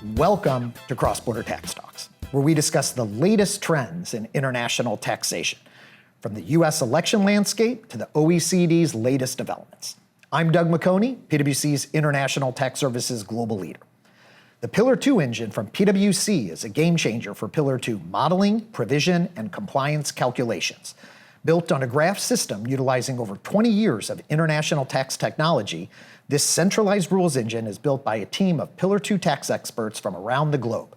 Welcome to Cross-Border Tax Talks, where we discuss the latest trends in international taxation, from the U.S. election landscape to the OECD's latest developments. I'm Doug McHoney, PwC's International Tax Services Global Leader. The Pillar 2 engine from PwC is a game changer for Pillar 2 modeling, provision, and compliance calculations. Built on a graph system utilizing over 20 years of international tax technology, this centralized rules engine is built by a team of Pillar 2 tax experts from around the globe.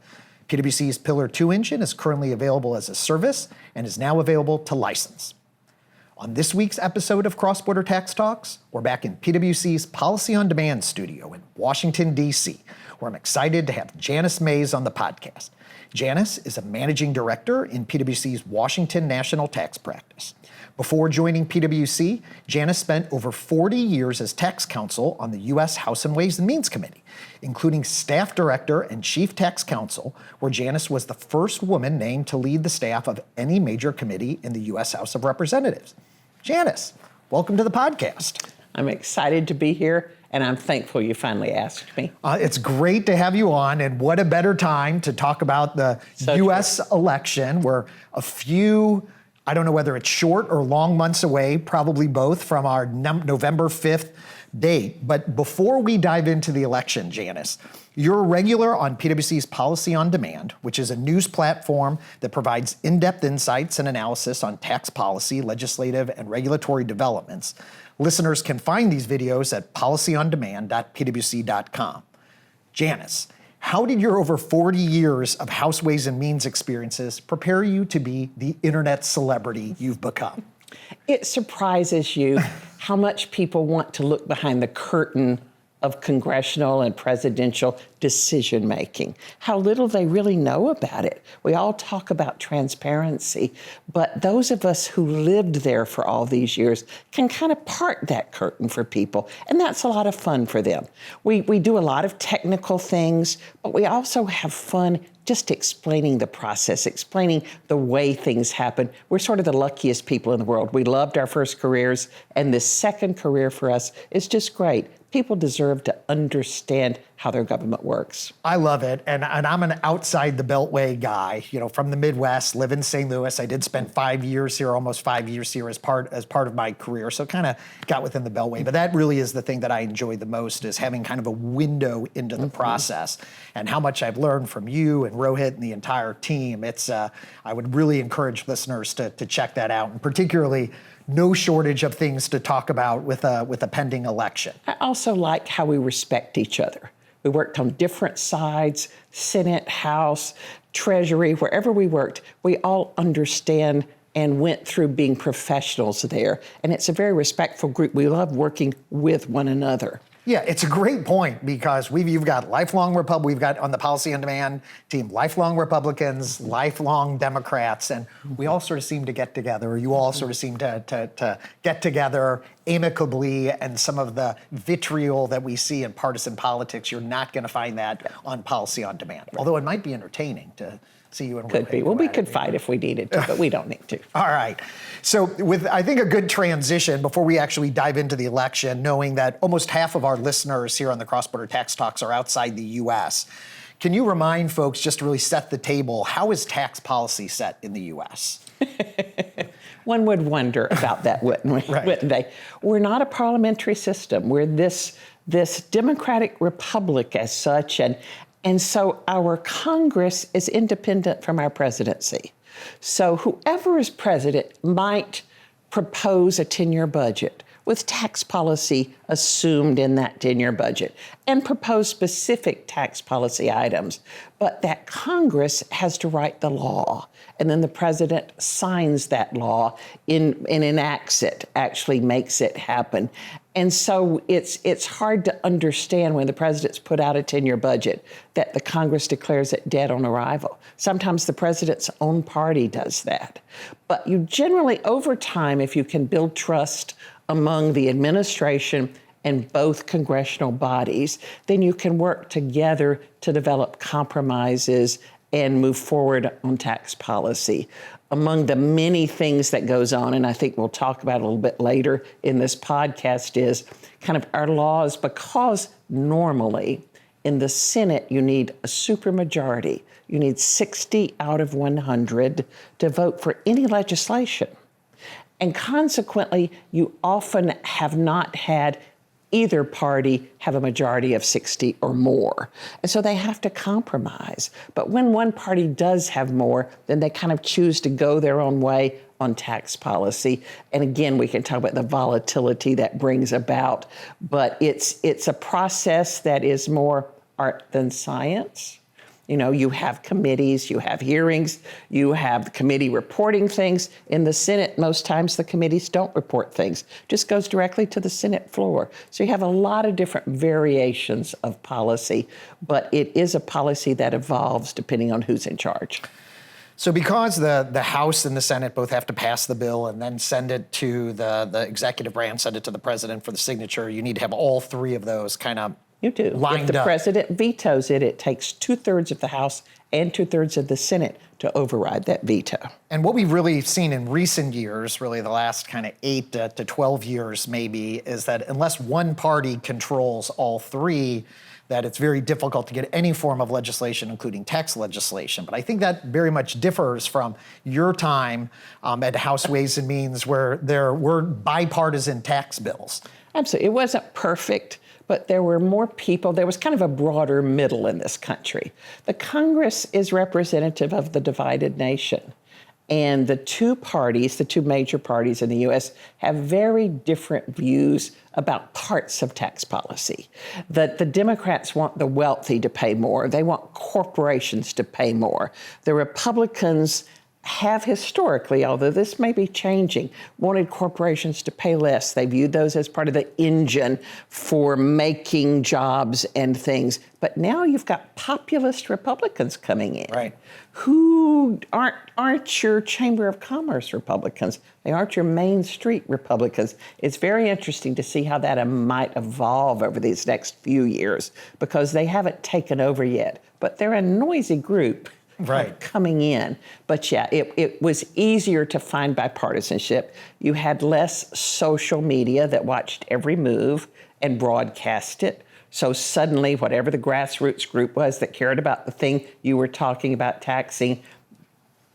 PwC's Pillar 2 engine is currently available as a service and is now available to license. On this week's episode of Cross-Border Tax Talks, we're back in PwC's Policy on Demand studio in Washington, D.C., where I'm excited to have Janice Mays on the podcast. Janice is a managing director in PwC's Washington National Tax Practice. Before joining PwC, Janice spent over 40 years as tax counsel on the U.S. House and Ways and Means Committee, including staff director and chief tax counsel, where Janice was the first woman named to lead the staff of any major committee in the U.S. House of Representatives. Janice, welcome to the podcast. I'm excited to be here, and I'm thankful you finally asked me. It's great to have you on, and what a better time to talk about the U.S. election. We're a few, I don't know whether it's short or long months away, probably both, from our November 5th date. But before we dive into the election, Janice, you're a regular on PwC's Policy on Demand, which is a news platform that provides in-depth insights and analysis on tax policy, legislative, and regulatory developments. Listeners can find these videos at policyondemand.pwc.com. Janice, how did your over 40 years of House Ways and Means experiences prepare you to be the internet celebrity you've become? It surprises you how much people want to look behind the curtain of congressional and presidential decision-making, how little they really know about it. We all talk about transparency, but those of us who lived there for all these years can kind of part that curtain for people, and that's a lot of fun for them. We do a lot of technical things, but we also have fun just explaining the process, explaining the way things happen. We're sort of the luckiest people in the world. We loved our first careers, and this second career for us is just great. People deserve to understand how their government works. I love it, and I'm an outside the Beltway guy, from the Midwest, live in St. Louis. I did spend 5 years here, almost 5 years here as part of my career, so kind of got within the Beltway. But that really is the thing that I enjoy the most, is having kind of a window into the process, and how much I've learned from you and Rohit and the entire team. It's I would really encourage listeners to check that out, and particularly no shortage of things to talk about with a pending election. I also like how we respect each other. We worked on different sides, Senate, House, Treasury, wherever we worked, we all understand and went through being professionals there. And it's a very respectful group. We love working with one another. Yeah, it's a great point, because you've got we've got on the Policy on Demand team, lifelong Republicans, lifelong Democrats, and we all sort of seem to get together, or you all sort of seem to get together amicably, and some of the vitriol that we see in partisan politics, you're not going to find that on Policy on Demand, although it might be entertaining to see you and Could be. Well, we could fight if we needed to, but we don't need to. All right. So with, I think, a good transition before we actually dive into the election, knowing that almost half of our listeners here on the Cross-Border Tax Talks are outside the U.S., can you remind folks, just to really set the table, how is tax policy set in the U.S.? One would wonder about that, wouldn't they? We're not a parliamentary system. We're this democratic republic as such, and so our Congress is independent from our presidency. So whoever is president might propose a 10-year budget with tax policy assumed in that 10-year budget and propose specific tax policy items. But that Congress has to write the law, and then the president signs that law and enacts it, actually makes it happen. And so it's hard to understand when the president's put out a 10-year budget that the Congress declares it dead on arrival. Sometimes the president's own party does that. But you generally, over time, if you can build trust among the administration and both congressional bodies, then you can work together to develop compromises and move forward on tax policy. Among the many things that goes on, and I think we'll talk about a little bit later in this podcast, is kind of our laws, because normally In the Senate, you need a supermajority. You need 60 out of 100 to vote for any legislation. And consequently, you often have not had either party have a majority of 60 or more. And so they have to compromise. But when one party does have more, then they kind of choose to go their own way on tax policy. And again, we can talk about the volatility that brings about, but it's a process that is more art than science. You know, you have committees, you have hearings, you have the committee reporting things. In the Senate, most times the committees don't report things, just goes directly to the Senate floor. So you have a lot of different variations of policy, but it is a policy that evolves depending on who's in charge. So because the House and the Senate both have to pass the bill and then send it to the executive branch, send it to the president for the signature, you need to have all three of those kind of You do. lined If the up. president vetoes it, it takes 2/3 of the House and 2/3 of the Senate to override that veto. And what we've really seen in recent years, really the last kind of 8 to 12 years maybe, is that unless one party controls all three, that it's very difficult to get any form of legislation, including tax legislation. But I think that very much differs from your time at House Ways and Means, where there were bipartisan tax bills. Absolutely. It wasn't perfect, but there were more people. There was kind of a broader middle in this country. The Congress is representative of the divided nation. And the two parties, the two major parties in the U.S., have very different views about parts of tax policy. That the Democrats want the wealthy to pay more. They want corporations to pay more. The Republicans have historically, although this may be changing, wanted corporations to pay less. They viewed those as part of the engine for making jobs and things. But now you've got populist Republicans coming in, Right, who aren't your Chamber of Commerce Republicans. They aren't your Main Street Republicans. It's very interesting to see how that might evolve over these next few years, because they haven't taken over yet. But they're a noisy group. Right. Coming in. But yeah, it was easier to find bipartisanship. You had less social media that watched every move and broadcast it. So suddenly, whatever the grassroots group was that cared about the thing you were talking about taxing,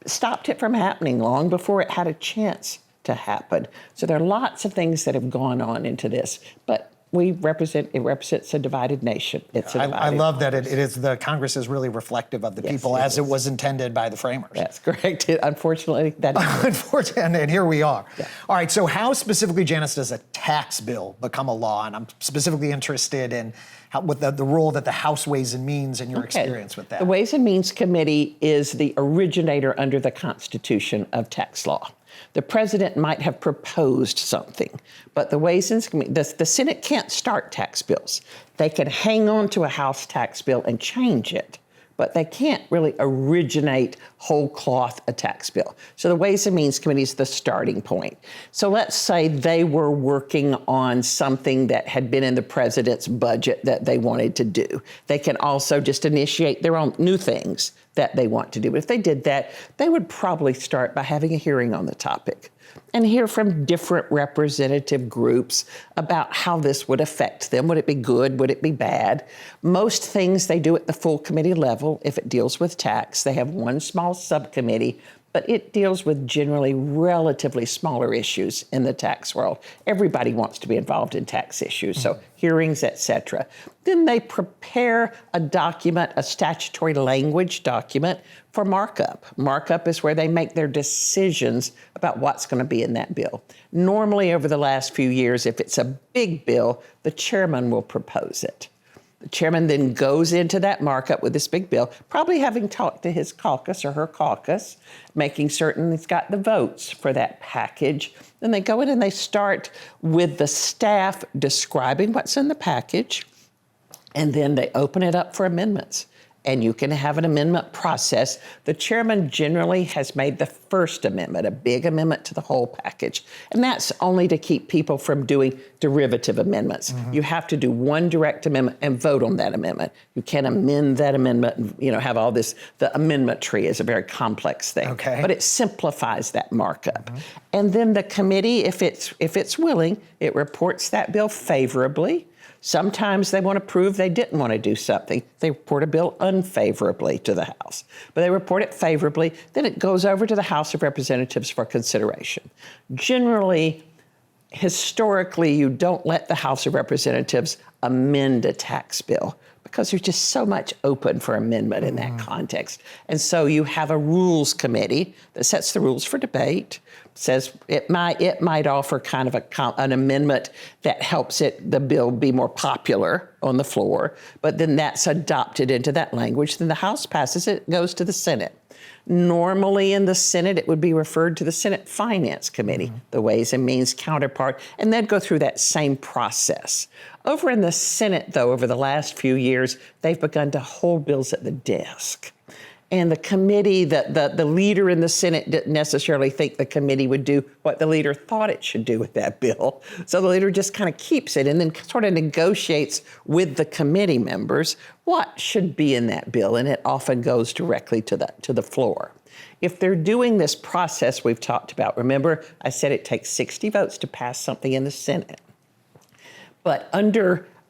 stopped it from happening long before it had a chance to happen. So there are lots of things that have gone on into this. But it represents a divided nation. It's a divided I love that it is, the Congress is really reflective of the people as it was intended by the framers. That's correct. Unfortunately, that is. Unfortunately, and here we are. Yeah. All right, so how specifically, Janice, does a tax bill become a law? And I'm specifically interested in what the role that the House Ways and Means and your experience with that. The Ways and Means Committee is the originator under the Constitution of tax law. The president might have proposed something, but the Ways and Means Committee, the Senate can't start tax bills. They can hang on to a House tax bill and change it, but they can't really originate whole cloth a tax bill. So the Ways and Means Committee is the starting point. So let's say they were working on something that had been in the president's budget that they wanted to do. They can also just initiate their own new things that they want to do. But if they did that, they would probably start by having a hearing on the topic and hear from different representative groups about how this would affect them. Would it be good? Would it be bad? Most things they do at the full committee level. If it deals with tax, they have one small subcommittee, but it deals with generally relatively smaller issues in the tax world. Everybody wants to be involved in tax issues, so hearings, et cetera. Then they prepare a document, a statutory language document for markup. Markup is where they make their decisions about what's going to be in that bill. Normally, over the last few years, if it's a big bill, the chairman will propose it. The chairman then goes into that markup with this big bill, probably having talked to his caucus or her caucus, making certain he's got the votes for that package. Then they go in and they start with the staff describing what's in the package, and then they open it up for amendments. And you can have an amendment process. The chairman generally has made the first amendment, a big amendment to the whole package. And that's only to keep people from doing derivative amendments. You have to do one direct amendment and vote on that amendment. You can't amend that amendment and, have all this. The amendment tree is a very complex thing. Okay. But it simplifies that markup. And then the committee, if it's willing, it reports that bill favorably Sometimes they want to prove they didn't want to do something. They report a bill unfavorably to the House, but they report it favorably. Then it goes over to the House of Representatives for consideration. Generally, historically, you don't let the House of Representatives amend a tax bill because there's just so much open for amendment in that context. And so you have a rules committee that sets the rules for debate, says it might offer kind of an amendment that helps the bill be more popular on the floor, but then that's adopted into that language. Then the House passes it, goes to the Senate. Normally in the Senate, it would be referred to the Senate Finance Committee, the Ways and Means counterpart, and they'd go through that same process. Over in the Senate, though, over the last few years, they've begun to hold bills at the desk. And the committee, the leader in the Senate didn't necessarily think the committee would do what the leader thought it should do with that bill. So the leader just kind of keeps it and then sort of negotiates with the committee members what should be in that bill, and it often goes directly to the floor. If they're doing this process we've talked about, remember I said it takes 60 votes to pass something in the Senate. But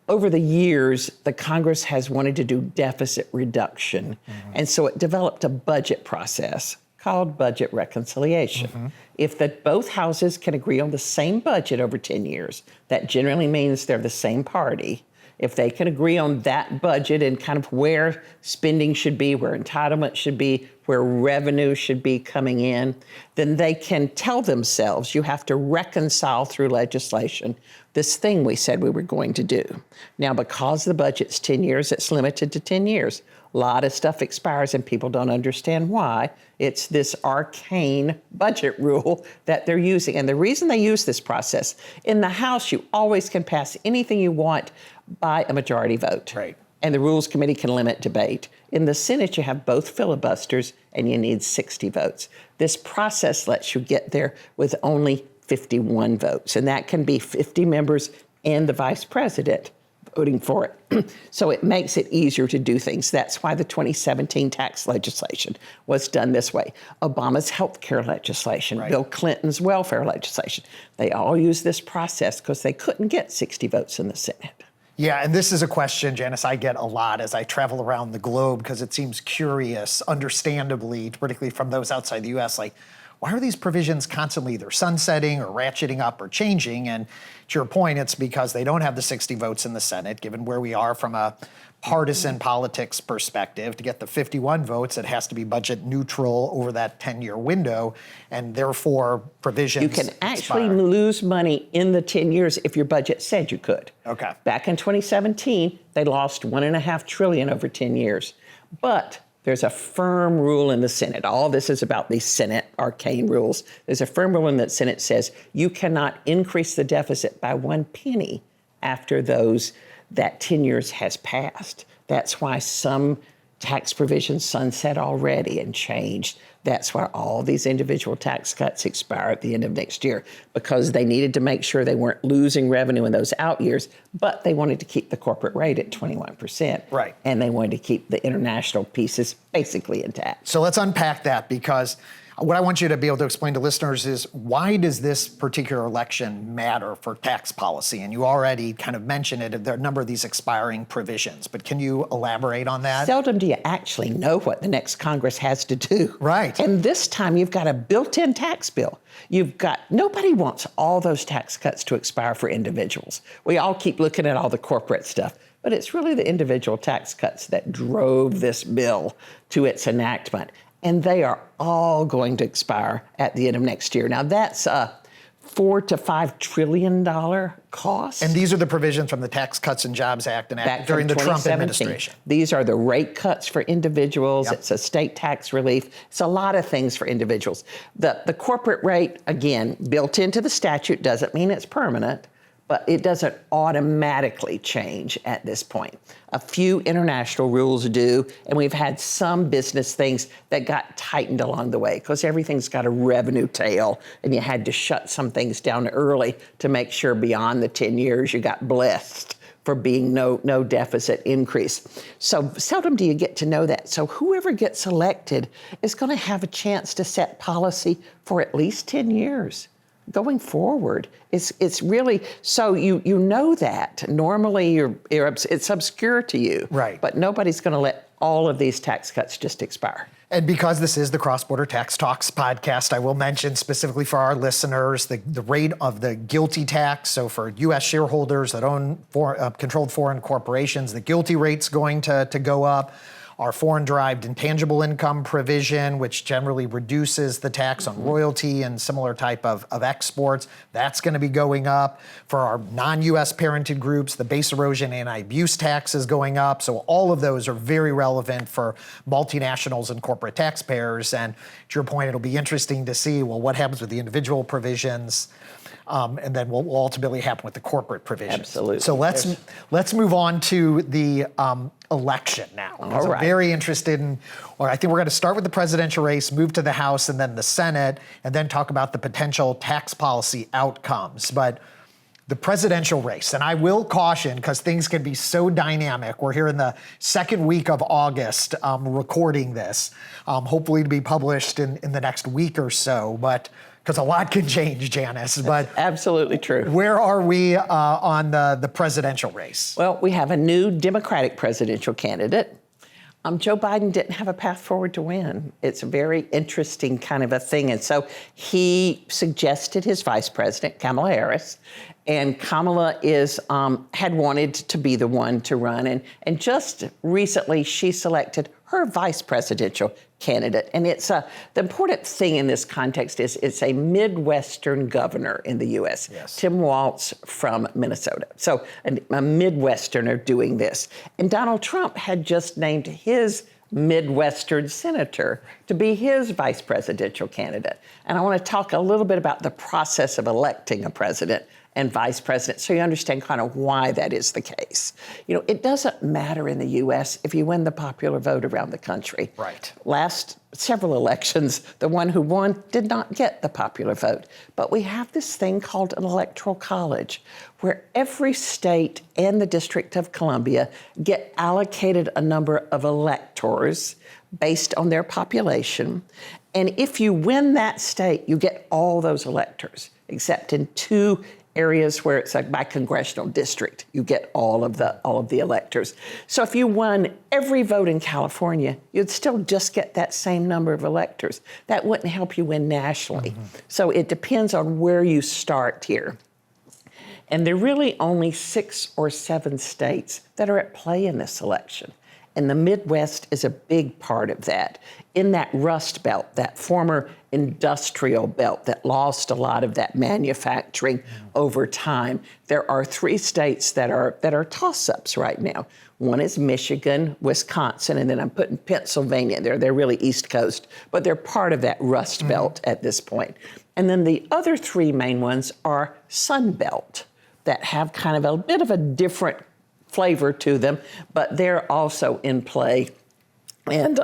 over the years, the Congress has wanted to do deficit reduction. And so it developed a budget process called budget reconciliation. If both houses can agree on the same budget over 10 years, that generally means they're the same party. If they can agree on that budget and kind of where spending should be, where entitlement should be, where revenue should be coming in, then they can tell themselves, you have to reconcile through legislation this thing we said we were going to do. Now, because the budget's 10 years, it's limited to 10 years. A lot of stuff expires and people don't understand why. It's this arcane budget rule that they're using. And the reason they use this process, in the House, you always can pass anything you want by a majority vote. Right. And the Rules Committee can limit debate. In the Senate, you have both filibusters and you need 60 votes. This process lets you get there with only 51 votes, and that can be 50 members and the vice president voting for it. So it makes it easier to do things. That's why the 2017 tax legislation was done this way. Obama's health care legislation, right. Bill Clinton's welfare legislation, they all use this process because they couldn't get 60 votes in the Senate. Yeah, and this is a question, Janice, I get a lot as I travel around the globe because it seems curious, understandably, particularly from those outside the U.S., like, why are these provisions constantly either sunsetting or ratcheting up or changing? And to your point, it's because they don't have the 60 votes in the Senate, given where we are from a partisan politics perspective. To get the 51 votes, it has to be budget neutral over that 10-year window, and therefore provisions You can actually expire. lose money in the 10 years if your budget said you could. Okay. Back in 2017, they lost $1.5 trillion over 10 years. But there's a firm rule in the Senate. All this is about these Senate arcane rules. There's a firm rule in the Senate says you cannot increase the deficit by 1 penny after that 10 years has passed. That's why some tax provisions sunset already and changed. That's why all these individual tax cuts expire at the end of next year, because they needed to make sure they weren't losing revenue in those out years, but they wanted to keep the corporate rate at 21%. Right. And they wanted to keep the international pieces basically intact. So let's unpack that, because what I want you to be able to explain to listeners is, why does this particular election matter for tax policy? And you already kind of mentioned it, there are a number of these expiring provisions, but can you elaborate on that? Seldom do you actually know what the next Congress has to do. Right. And this time you've got a built-in tax bill. Nobody wants all those tax cuts to expire for individuals. We all keep looking at all the corporate stuff, but it's really the individual tax cuts that drove this bill to its enactment. And they are all going to expire at the end of next year. Now, that's a $4 to $5 trillion cost. And these are the provisions from the Tax Cuts and Jobs Act enacted during the Trump administration. These are the rate cuts for individuals. Yep. It's a state tax relief. It's a lot of things for individuals. The corporate rate, again, built into the statute, doesn't mean it's permanent, but it doesn't automatically change at this point. A few international rules do, and we've had some business things that got tightened along the way because everything's got a revenue tail, and you had to shut some things down early to make sure beyond the 10 years you got blessed for being no deficit increase. So seldom do you get to know that. So whoever gets elected is going to have a chance to set policy for at least 10 years. going forward. It's really, so you know that. Normally it's obscure to you. Right. But nobody's going to let all of these tax cuts just expire. And because this is the Cross-Border Tax Talks podcast, I will mention specifically for our listeners the rate of the GILTI tax. So for U.S. shareholders that own controlled foreign corporations, the GILTI rate's going to go up. Our foreign-derived intangible income provision, which generally reduces the tax on royalty and similar type of exports, that's going to be going up. For our non-U.S. parented groups, the base erosion anti-abuse tax is going up. So all of those are very relevant for multinationals and corporate taxpayers. And to your point, it'll be interesting to see, well, what happens with the individual provisions, and then what will ultimately happen with the corporate provisions. Absolutely. So let's move on to the election now. All right. I'm very interested in, or I think we're going to start with the presidential race, move to the House and then the Senate, and then talk about the potential tax policy outcomes. But the presidential race, and I will caution because things can be so dynamic. We're here in the second week of August recording this, hopefully to be published in the next week or so, but because a lot can change, Janice. But that's absolutely true. Where are we on the presidential race? Well, we have a new Democratic presidential candidate. Joe Biden didn't have a path forward to win. It's a very interesting kind of a thing. And so he suggested his vice president, Kamala Harris, and Kamala had wanted to be the one to run. And just recently, she selected her vice presidential candidate. And the important thing in this context is it's a Midwestern governor in the U.S., yes. Tim Walz from Minnesota. So a Midwesterner doing this. And Donald Trump had just named his Midwestern senator to be his vice presidential candidate. And I want to talk a little bit about the process of electing a president and vice president, so you understand kind of why that is the case. You know, it doesn't matter in the U.S. if you win the popular vote around the country. Right. Last several elections, the one who won did not get the popular vote. But we have this thing called an electoral college, where every state and the District of Columbia get allocated a number of electors based on their population. And if you win that state, you get all those electors, except in two areas where it's like by congressional district, you get all of the electors. So if you won every vote in California, you'd still just get that same number of electors. That wouldn't help you win nationally. Mm-hmm. So it depends on where you start here. And there are really only 6 or 7 states that are at play in this election. And the Midwest is a big part of that. In that Rust Belt, that former industrial belt that lost a lot of that manufacturing over time, there are 3 states that are toss-ups right now. One is Michigan, Wisconsin, and then I'm putting Pennsylvania there. They're really East Coast, but they're part of that Rust Belt at this point. And then the other 3 main ones are Sun Belt that have kind of a bit of a different flavor to them, but they're also in play. And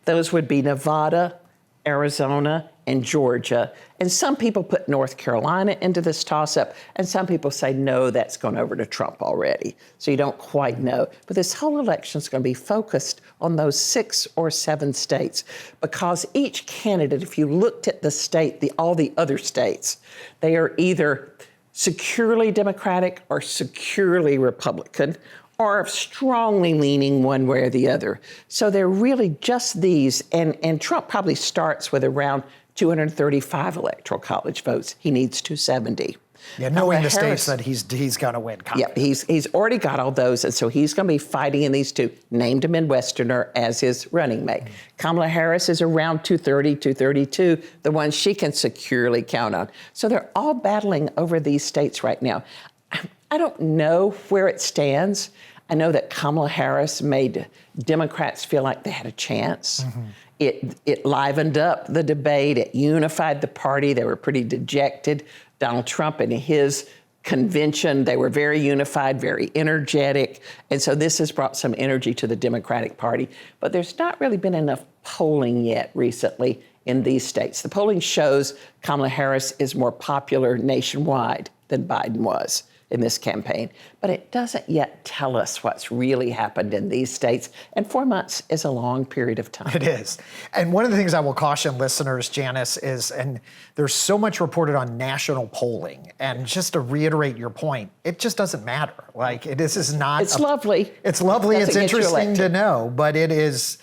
those would be Nevada, Arizona, and Georgia. And some people put North Carolina into this toss-up, and some people say, no, that's gone over to Trump already. So you don't quite know. But this whole election is going to be focused on those 6 or 7 states, because each candidate, if you looked at the state, all the other states, they are either securely Democratic or securely Republican, or strongly leaning one way or the other. So they're really just these, and Trump probably starts with around 235 electoral college votes. He needs 270. Yeah, knowing the states that he's going to win. Yeah, he's already got all those, and so he's going to be fighting in these 2, named a Midwesterner as his running mate. Kamala Harris is around 230, 232, the one she can securely count on. So they're all battling over these states right now. I don't know where it stands. I know that Kamala Harris made Democrats feel like they had a chance. Mm-hmm. It livened up the debate. It unified the party. They were pretty dejected. Donald Trump and his convention, they were very unified, very energetic. And so this has brought some energy to the Democratic Party. But there's not really been enough polling yet recently in these states. The polling shows Kamala Harris is more popular nationwide than Biden was. in this campaign, but it doesn't yet tell us what's really happened in these states. And 4 months is a long period of time. It is. And one of the things I will caution listeners, Janice, is, and there's so much reported on national polling, and just to reiterate your point, it just doesn't matter. Like, this is not— It's lovely. It's lovely, it's Doesn't get you interesting to elected. know, but it is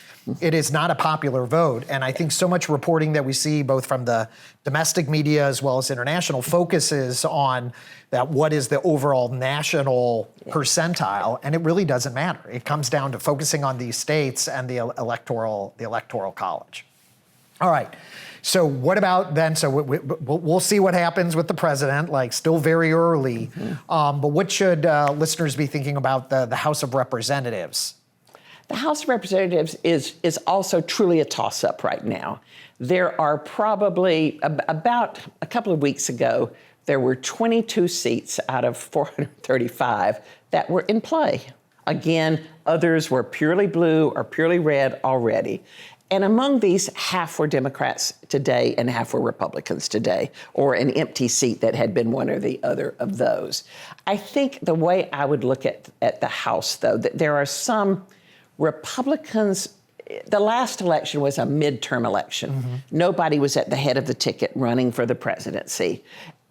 not a popular vote. And I think so much reporting that we see both from the domestic media as well as international focuses on that what is the overall national percentile, and it really doesn't matter. It comes down to focusing on these states and the electoral college. All right. So what about then? So we'll see what happens with the president. Like, still very early. But what should listeners be thinking about the House of Representatives? The House of Representatives is also truly a toss-up right now. There are probably, about a couple of weeks ago, there were 22 seats out of 435 that were in play. Again, others were purely blue or purely red already. And among these, half were Democrats today and half were Republicans today, or an empty seat that had been one or the other of those. I think the way I would look at the House, though, that there are some Republicans— the last election was a midterm election. Nobody was at the head of the ticket running for the presidency.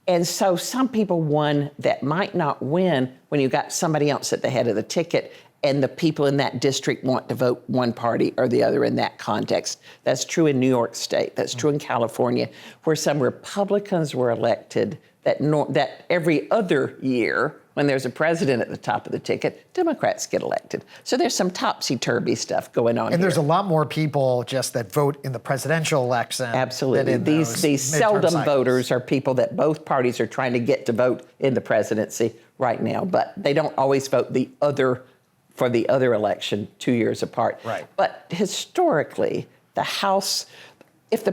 And so some people won that might not win when you got somebody else at the head of the ticket, and the people in that district want to vote one party or the other in that context. That's true in New York State. That's true in California, where some Republicans were elected that every other year, when there's a president at the top of the ticket, Democrats get elected. So there's some topsy-turvy stuff going on. And there's a lot more people just that vote in the presidential election. Absolutely. These seldom voters are people that both parties are trying to get to vote in the presidency right now, but they don't always vote for the other election 2 years apart. Right. But historically, the House, if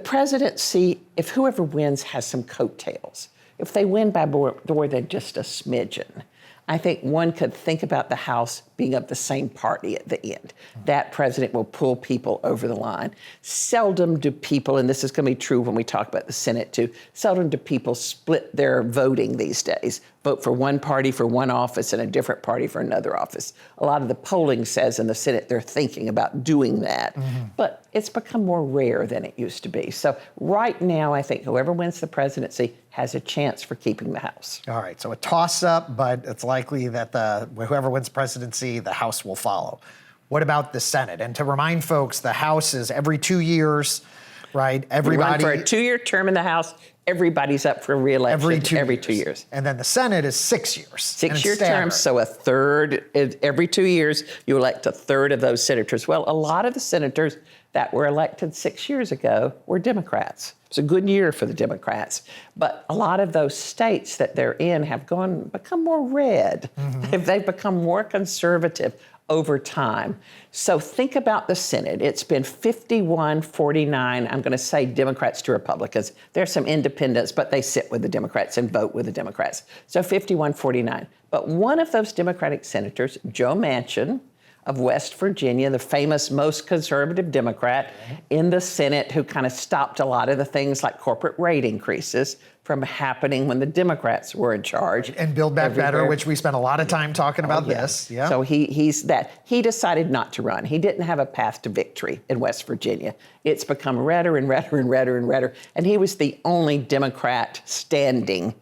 whoever wins has some coattails, if they win by more than just a smidgen, I think one could think about the House being of the same party at the end. That president will pull people over the line. Seldom do people, and this is going to be true when we talk about the Senate too, seldom do people split their voting these days, vote for one party for one office and a different party for another office. A lot of the polling says in the Senate they're thinking about doing that, but it's become more rare than it used to be. So right now, I think whoever wins the presidency has a chance for keeping the House. All right, so a toss-up, but it's likely that whoever wins presidency, the House will follow. What about the Senate? And to remind folks, the House is every 2 years, right? Everybody— You run for a 2-year term in the House, everybody's up for re-election every 2 years. And then the Senate is 6 years. 6-year terms, so a third, every 2 years, you elect a third of those senators. Well, a lot of the senators that were elected 6 years ago were Democrats. It's a good year for the Democrats. But a lot of those states that they're in have become more red. They've become more conservative over time. So think about the Senate. It's been 51-49, I'm going to say Democrats to Republicans. There's some independents, but they sit with the Democrats and vote with the Democrats. So 51-49. But one of those Democratic senators, Joe Manchin of West Virginia, the famous most conservative Democrat in the Senate, who kind of stopped a lot of the things like corporate rate increases from happening when the Democrats were in charge. And Build Back Better, which we spent a lot of time talking about this. Yeah. So he decided not to run. He didn't have a path to victory in West Virginia. It's become redder and redder and redder and redder. And he was the only Democrat standing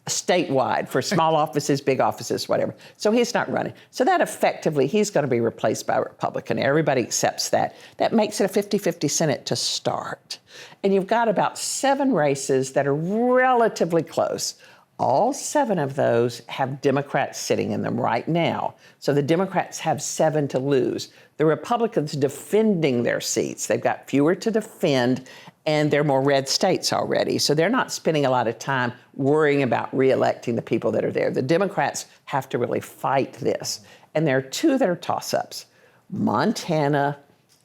statewide for small offices, big offices, whatever. So he's not running. So that effectively, he's going to be replaced by a Republican. Everybody accepts that. That makes it a 50-50 Senate to start. And you've got about 7 races that are relatively close. All 7 of those have Democrats sitting in them right now. So the Democrats have 7 to lose. The Republicans defending their seats, they've got fewer to defend, and they're more red states already. So they're not spending a lot of time worrying about re-electing the people that are there. The Democrats have to really fight this. And there are 2 that are toss-ups, Montana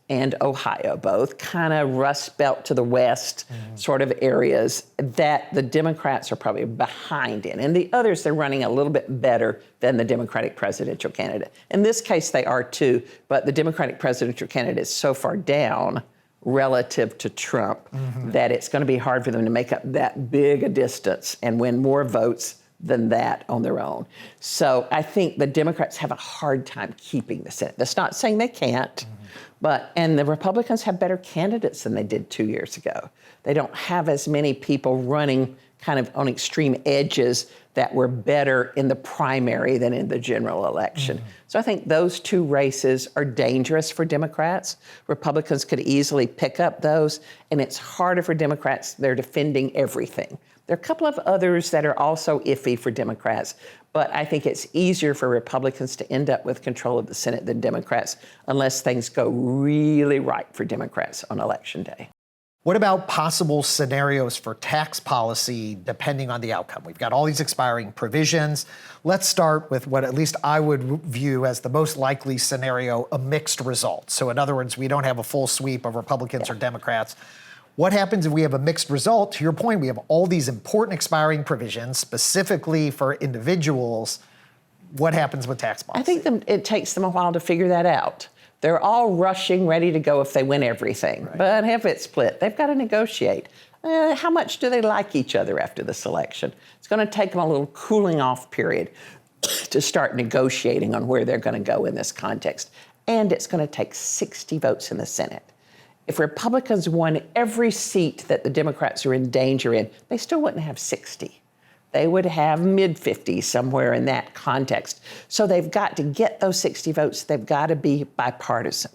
and Ohio, both kind of Rust Belt to the west sort of areas that the Democrats are probably behind in. And the others, they're running a little bit better than the Democratic presidential candidate. In this case, they are too, but the Democratic presidential candidate is so far down relative to Trump that it's going to be hard for them to make up that big a distance and win more votes than that on their own. So I think the Democrats have a hard time keeping the Senate. That's not saying they can't, and the Republicans have better candidates than they did 2 years ago. They don't have as many people running kind of on extreme edges that were better in the primary than in the general election. So I think those two races are dangerous for Democrats. Republicans could easily pick up those, and it's harder for Democrats. They're defending everything. There are a couple of others that are also iffy for Democrats, but I think it's easier for Republicans to end up with control of the Senate than Democrats unless things go really right for Democrats on Election Day. What about possible scenarios for tax policy depending on the outcome? We've got all these expiring provisions. Let's start with what at least I would view as the most likely scenario, a mixed result. So in other words, we don't have a full sweep of Republicans or Democrats. What happens if we have a mixed result? To your point, we have all these important expiring provisions specifically for individuals. What happens with tax policy? I think it takes them a while to figure that out. They're all rushing, ready to go if they win everything. Right. But if it's split, they've got to negotiate. How much do they like each other after this election? It's going to take them a little cooling off period to start negotiating on where they're going to go in this context. And it's going to take 60 votes in the Senate. If Republicans won every seat that the Democrats are in danger in, they still wouldn't have 60. They would have mid-50s somewhere in that context. So they've got to get those 60 votes. They've got to be bipartisan.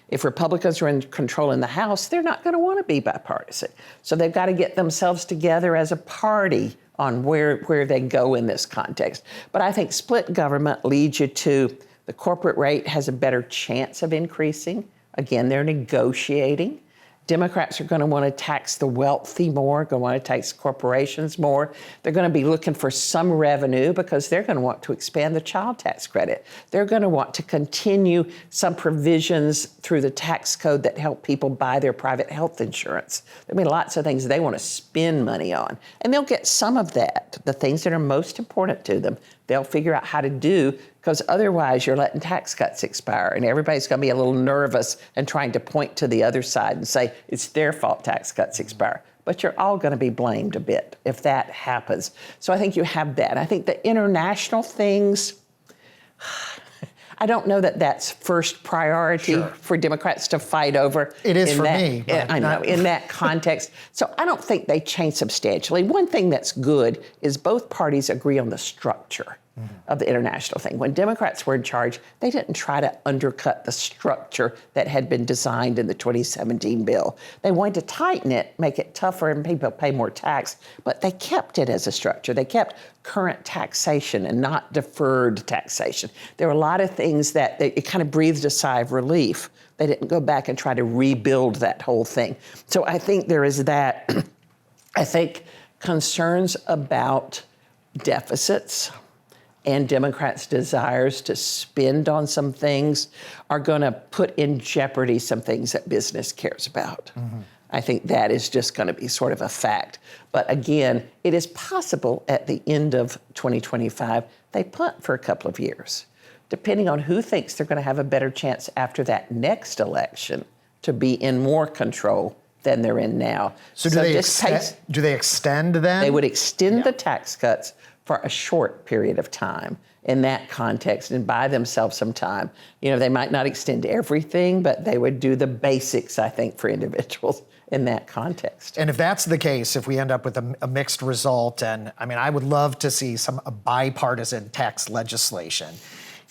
If Republicans are in control in the House, they're not going to want to be bipartisan. So they've got to get themselves together as a party on where they go in this context. But I think split government leads you to the corporate rate has a better chance of increasing. Again, they're negotiating. Democrats are going to want to tax the wealthy more, going to want to tax corporations more. They're going to be looking for some revenue because they're going to want to expand the child tax credit. They're going to want to continue some provisions through the tax code that help people buy their private health insurance. There'll be lots of things they want to spend money on. And they'll get some of that, the things that are most important to them. They'll figure out how to do, because otherwise you're letting tax cuts expire and everybody's going to be a little nervous and trying to point to the other side and say it's their fault tax cuts expire. But you're all going to be blamed a bit if that happens. So I think you have that. I think the international things, I don't know that that's first priority for Democrats to fight over. It is for me. I know, in that context. So I don't think they change substantially. One thing that's good is both parties agree on the structure of the international thing. When Democrats were in charge, they didn't try to undercut the structure that had been designed in the 2017 bill. They wanted to tighten it, make it tougher, and people pay more tax, but they kept it as a structure. They kept current taxation and not deferred taxation. There were a lot of things that it kind of breathed a sigh of relief. They didn't go back and try to rebuild that whole thing. So I think there is that. I think concerns about deficits and Democrats' desires to spend on some things are going to put in jeopardy some things that business cares about. I think that is just going to be sort of a fact. But again, it is possible at the end of 2025, they punt for a couple of years, depending on who thinks they're going to have a better chance after that next election to be in more control than they're in now. So do they extend then? They would extend the tax cuts for a short period of time in that context and buy themselves some time. You know, they might not extend everything, but they would do the basics, I think, for individuals in that context. And if that's the case, if we end up with a mixed result, and I mean, I would love to see a bipartisan tax legislation.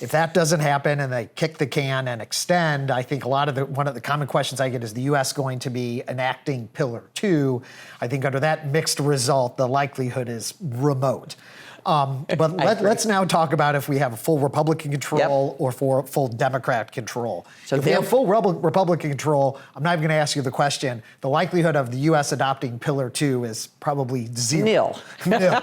If that doesn't happen and they kick the can and extend, I think one of the common questions I get is the U.S. going to be enacting Pillar 2? I think under that mixed result, the likelihood is remote. But let's now talk about if we have full Republican control or full Democrat control. So if we have full Republican control, I'm not even going to ask you the question. The likelihood of the U.S. adopting Pillar 2 is probably zero. Nil.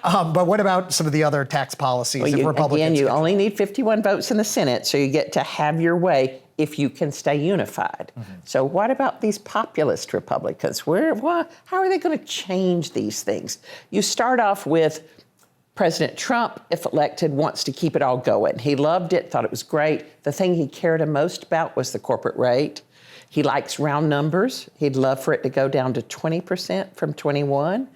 But what about some of the other tax policies? Well, if Republicans you only need 51 votes in the Senate, so you get to have your way if you can stay unified. So what about these populist Republicans? How are they going to change these things? You start off with President Trump, if elected, wants to keep it all going. He loved it, thought it was great. The thing he cared most about was the corporate rate. He likes round numbers. He'd love for it to go down to 20% from 21.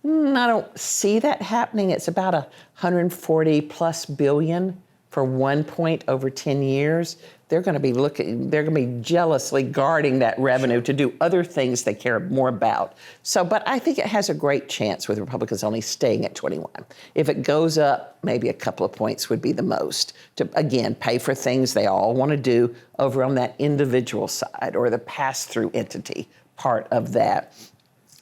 I don't see that happening. It's about 140 plus billion for 1 point over 10 years. They're going to be jealously guarding that revenue to do other things they care more about. So, but I think it has a great chance with Republicans only staying at 21. If it goes up, maybe a couple of points would be the most to, again, pay for things they all want to do over on that individual side or the pass-through entity part of that.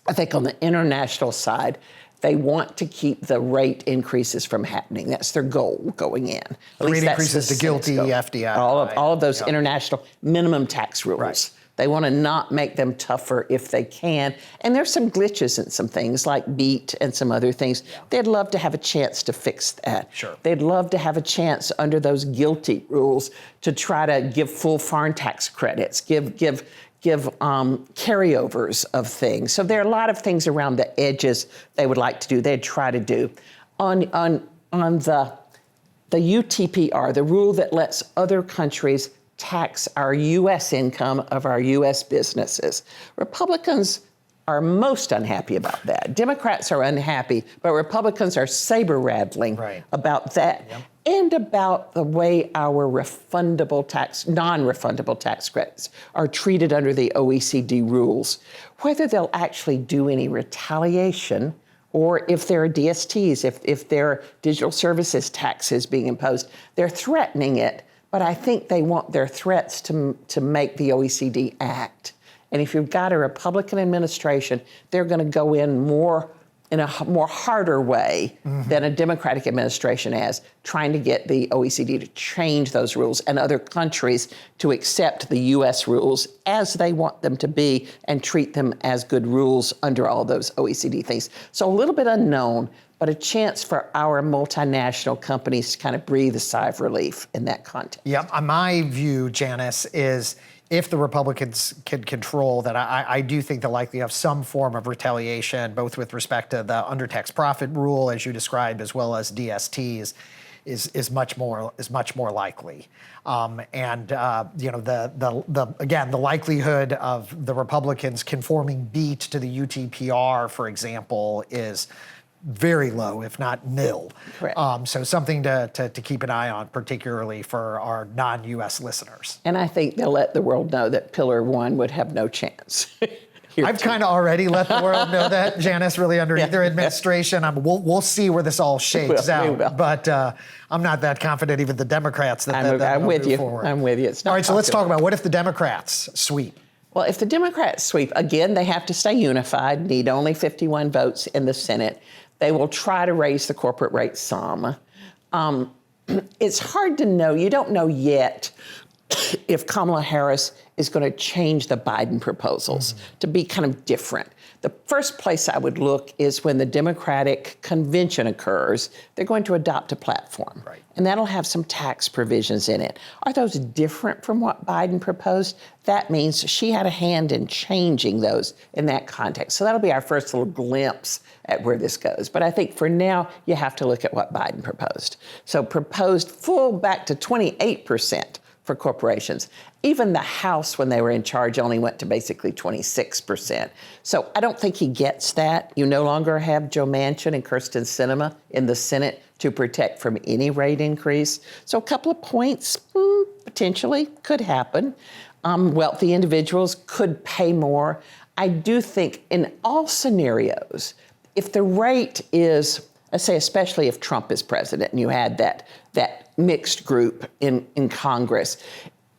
I think on the international side, they want to keep the rate increases from happening. That's their goal going in. Rate increases to guilty FDI. All of those international minimum tax rules. Right. They want to not make them tougher if they can. And there's some glitches in some things like BEAT and some other things. Yeah. They'd love to have a chance to fix that. Sure. They'd love to have a chance under those guilty rules to try to give full foreign tax credits, give carryovers of things. So there are a lot of things around the edges they would like to do, they'd try to do. On the UTPR, the rule that lets other countries tax our U.S. income of our U.S. businesses, Republicans are most unhappy about that. Democrats are unhappy, but Republicans are saber-rattling about that. Yep. And about the way our non-refundable tax credits are treated under the OECD rules, whether they'll actually do any retaliation or if there are DSTs, if there are digital services taxes being imposed. They're threatening it, but I think they want their threats to make the OECD act. And if you've got a Republican administration, they're going to go in in a more harder way than a Democratic administration has, trying to get the OECD to change those rules and other countries to accept the U.S. rules as they want them to be and treat them as good rules under all those OECD things. So a little bit unknown, but a chance for our multinational companies to kind of breathe a sigh of relief in that context. Yep. My view, Janice, is if the Republicans can control that, I do think they'll likely have some form of retaliation, both with respect to the undertax profit rule, as you described, as well as DSTs, is much more likely. Again, the likelihood of the Republicans conforming BEAT to the UTPR, for example, is very low, if not nil. Correct. So something to keep an eye on, particularly for our non-U.S. listeners. And I think they'll let the world know that Pillar 1 would have no chance. I've kind of already let the world know that, Janice, really underneath their administration. We'll see where this all shakes out. But I'm not that confident, even the Democrats, that I'm with you. Forward. I'm with you. All right, so let's talk about what if the Democrats sweep? Well, if the Democrats sweep, again, they have to stay unified, need only 51 votes in the Senate. They will try to raise the corporate rate some. It's hard to know. You don't know yet if Kamala Harris is going to change the Biden proposals to be kind of different. The first place I would look is when the Democratic convention occurs, they're going to adopt a platform. Right. And that'll have some tax provisions in it. Are those different from what Biden proposed? That means she had a hand in changing those in that context. So that'll be our first little glimpse at where this goes. But I think for now, you have to look at what Biden proposed. So proposed full back to 28% for corporations. Even the House, when they were in charge, only went to basically 26%. So I don't think he gets that. You no longer have Joe Manchin and Kyrsten Sinema in the Senate to protect from any rate increase. So a couple of points potentially could happen. Wealthy individuals could pay more. I do think in all scenarios, if the rate is, let's say, especially if Trump is president and you had that mixed group in Congress,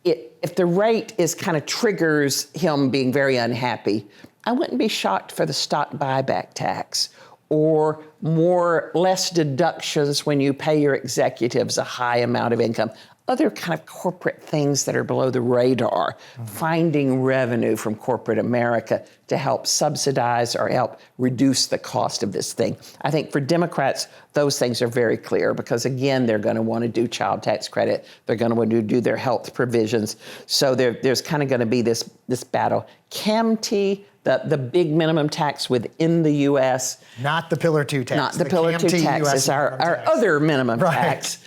if the rate is kind of triggers him being very unhappy, I wouldn't be shocked for the stock buyback tax or less deductions when you pay your executives a high amount of income. Other kind of corporate things that are below the radar, finding revenue from corporate America to help subsidize or help reduce the cost of this thing. I think for Democrats, those things are very clear because, again, they're going to want to do child tax credit. They're going to want to do their health provisions. So there's kind of going to be this battle. CAMT, the big minimum tax within the U.S. Not the Pillar 2 tax. Not the Pillar 2 tax. It's our other minimum tax.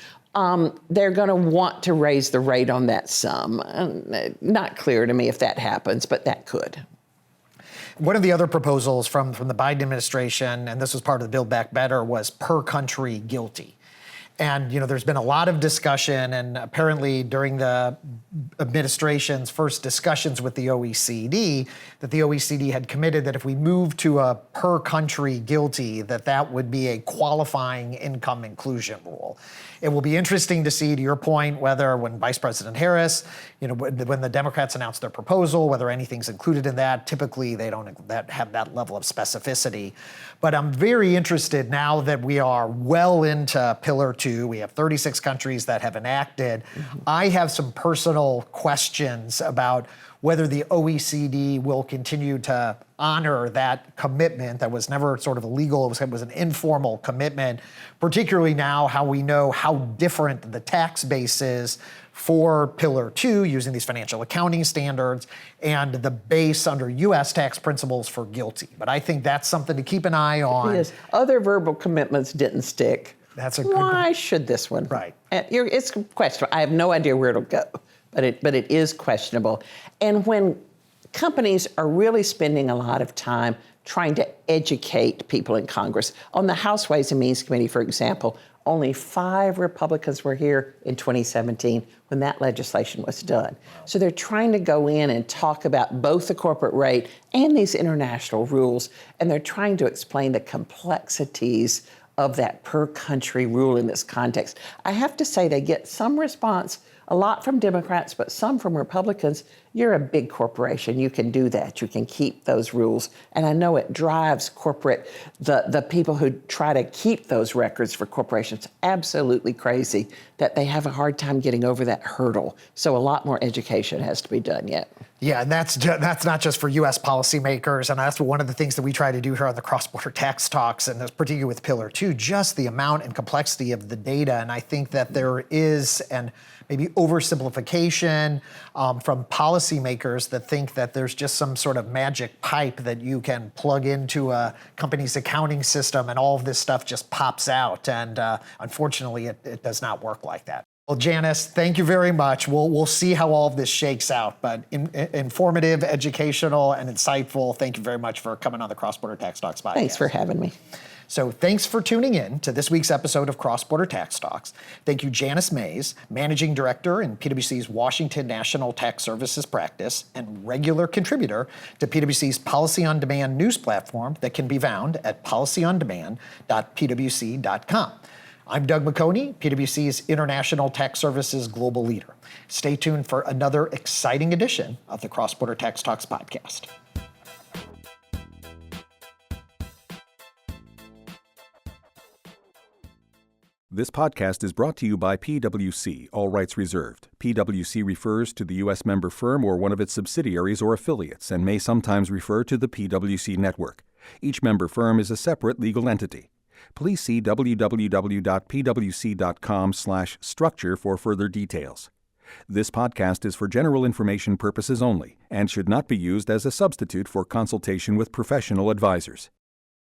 They're going to want to raise the rate on that some. Not clear to me if that happens, but that could. One of the other proposals from the Biden administration, and this was part of the Build Back Better, was per country guilty. And there's been a lot of discussion, and apparently during the administration's first discussions with the OECD, that the OECD had committed that if we move to a per country guilty, that would be a qualifying income inclusion rule. It will be interesting to see, to your point, whether when Vice President Harris, when the Democrats announce their proposal, whether anything's included in that. Typically, they don't have that level of specificity. But I'm very interested now that we are well into Pillar 2. We have 36 countries that have enacted. Mm-hmm. I have some personal questions about whether the OECD will continue to honor that commitment that was never sort of illegal. It was an informal commitment, particularly now how we know how different the tax base is for Pillar 2 using these financial accounting standards and the base under U.S. tax principles for guilty. But I think that's something to keep an eye on. Yes. Other verbal commitments didn't stick. That's a good Why should this one? Right. It's questionable. I have no idea where it'll go, but it is questionable. And when companies are really spending a lot of time trying to educate people in Congress, on the House Ways and Means Committee, for example, only 5 Republicans were here in 2017 when that legislation was done. So they're trying to go in and talk about both the corporate rate and these international rules, and they're trying to explain the complexities of that per country rule in this context. I have to say they get some response, a lot from Democrats, but some from Republicans. You're a big corporation. You can do that. You can keep those rules. And I know it drives the people who try to keep those records for corporations absolutely crazy that they have a hard time getting over that hurdle. So a lot more education has to be done yet. Yeah, and that's not just for U.S. policymakers, and that's one of the things that we try to do here on the cross-border tax talks, and particularly with Pillar 2, just the amount and complexity of the data. And I think that there is an maybe oversimplification from policymakers that think that there's just some sort of magic pipe that you can plug into a company's accounting system and all of this stuff just pops out. And unfortunately, it does not work like that. Well, Janice, thank you very much. We'll see how all of this shakes out, but informative, educational, and insightful. Thank you very much for coming on the Cross-Border Tax Talks podcast. Thanks for having me. So thanks for tuning in to this week's episode of Cross-Border Tax Talks. Thank you, Janice Mays, Managing Director in PwC's Washington National Tax Services practice and regular contributor to PwC's Policy on Demand news platform that can be found at policyondemand.pwc.com. I'm Doug McHoney, PwC's International Tax Services Global Leader. Stay tuned for another exciting edition of the Cross-Border Tax Talks podcast. This podcast is brought to you by PwC, all rights reserved. PwC refers to the U.S. member firm or one of its subsidiaries or affiliates and may sometimes refer to the PwC network. Each member firm is a separate legal entity. Please see www.pwc.com/structure for further details. This podcast is for general information purposes only and should not be used as a substitute for consultation with professional advisors.